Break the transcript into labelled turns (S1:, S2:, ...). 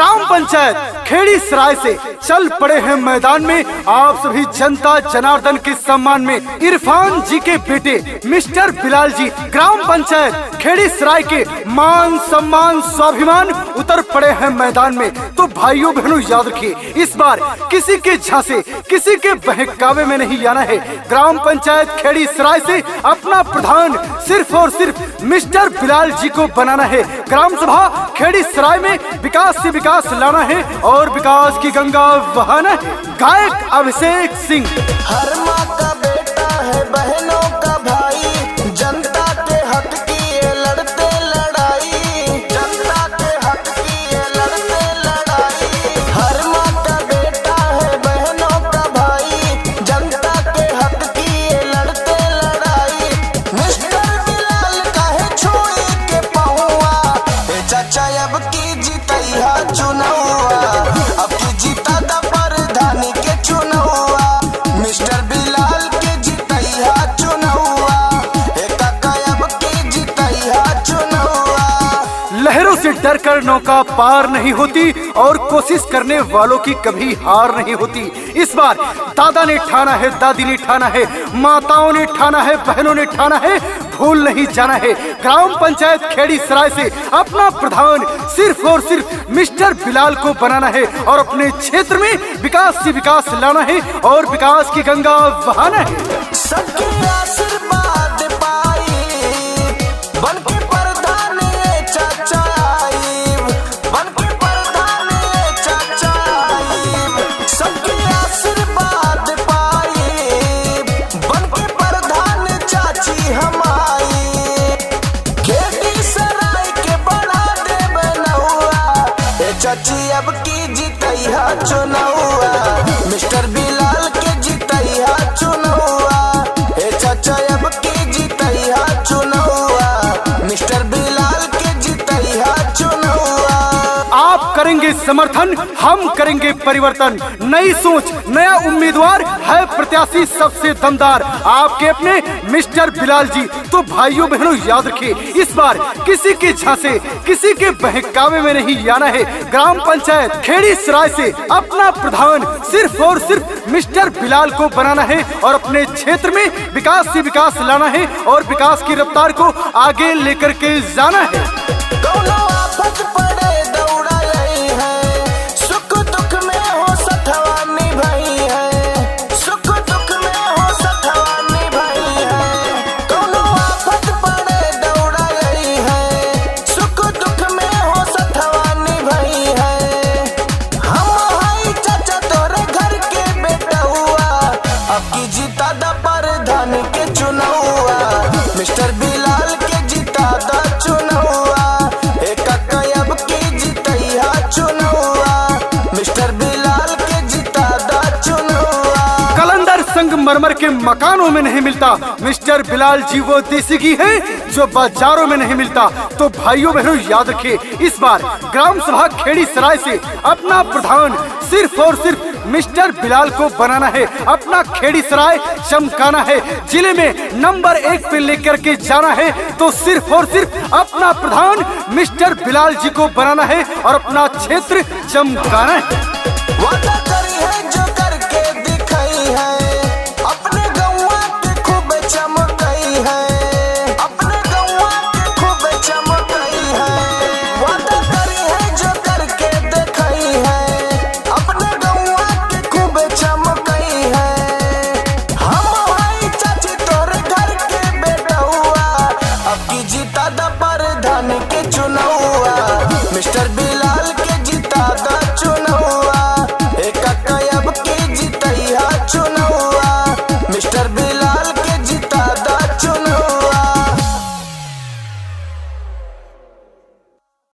S1: Gram panchayat खेड़ी सराय से चल पड़े हैं मैदान में आप सभी जनता जनार्दन के सम्मान में इरफान जी के बेटे मिस्टर बिलाल जी ग्राम पंचायत खेड़ी सराय के मान सम्मान स्वाभिमान उतर पड़े हैं मैदान में। तो भाइयों बहनों याद रखिए, इस बार किसी के झांसे किसी के बहकावे में नहीं आना है। ग्राम पंचायत खेड़ी सराय से अपना प्रधान सिर्फ और सिर्फ मिस्टर बिलाल जी को बनाना है। ग्राम सभा खेड़ी सराय में विकास से विकास लाना है और विकास की गंगा बहाना है। गायक अभिषेक सिंह।
S2: हर माँ का बेटा है बहनों का भाई, जनता के हक की ये लड़ते लड़ाई, जनता के हक की ये लड़ते लड़ाई। हर माँ का बेटा है बहनों का भाई, जनता के हक की ये लड़ते लड़ाई। मिस्टर बिलाल काहे छुई के पहुआ, चाचा अब की जीतैया चुनौआ, अब की जीता दा प्रधानी के चुनौआ। मिस्टर बिलाल के जीतैया चुनौआ, काका अब की जीतैया चुनौआ।
S1: लहरों से डरकर नौका पार नहीं होती और कोशिश करने वालों की कभी हार नहीं होती। इस बार दादा ने ठाना है, दादी ने ठाना है, माताओं ने ठाना है, बहनों ने ठाना है, भूल नहीं जाना है। ग्राम पंचायत खेड़ी सराय से अपना प्रधान सिर्फ और सिर्फ मिस्टर बिलाल को बनाना है और अपने क्षेत्र में विकास से विकास लाना है और विकास की गंगा बहाना है।
S2: सबके आशीर्वाद पाई, बनके प्रधान ये चाचा आईब, बनके प्रधान ये चाचा आईब। सबके आशीर्वाद पाई, बनके प्रधान चाची हम आई। खेड़ी सराय के बड़ा देव नौआ, चाची अब की जीतैया चुनौआ, मिस्टर बिलाल के जीतैया चुनौआ। चाचा अब की जीतैया चुनौआ, मिस्टर बिलाल के जीतैया चुनौआ।
S1: आप करेंगे समर्थन, हम करेंगे परिवर्तन। नई सोच, नया उम्मीदवार है प्रत्याशी सबसे दमदार, आपके अपने मिस्टर बिलाल जी। तो भाइयों बहनों याद रखिए, इस बार किसी के झांसे किसी के बहकावे में नहीं आना है। ग्राम पंचायत खेड़ी सराय से अपना प्रधान सिर्फ और सिर्फ मिस्टर बिलाल को बनाना है और अपने क्षेत्र में विकास से विकास लाना है और विकास की रफ्तार को आगे लेकर के जाना है।
S2: दोनों आफत पड़े दौड़ा यही है, सुख दुख में हो सथवा निभाई है, सुख दुख में हो सथवा निभाई है। दोनों आफत पड़े दौड़ा यही है, सुख दुख में हो सथवा निभाई है। हम हाई चाचा तोरे घर के बेटा हुआ, अब की जीता दा प्रधान के चुनौआ, मिस्टर बिलाल के जीता दा चुनौआ। अब की जीतैया चुनौआ, मिस्टर बिलाल के जीता दा चुनौआ।
S1: कलंदर संगमरमर के मकानों में नहीं मिलता, मिस्टर बिलाल जी वो देसी घी है जो बाजारों में नहीं मिलता। तो भाइयों बहनों याद रखिए, इस बार ग्राम सभा खेड़ी सराय से अपना प्रधान सिर्फ और सिर्फ मिस्टर बिलाल को बनाना है, अपना खेड़ी सराय चमकाना है, जिले में नंबर 1 पे लेकर के जाना है। तो सिर्फ और सिर्फ अपना प्रधान मिस्टर बिलाल जी को बनाना है और अपना क्षेत्र चमकाना है।
S2: वादा कर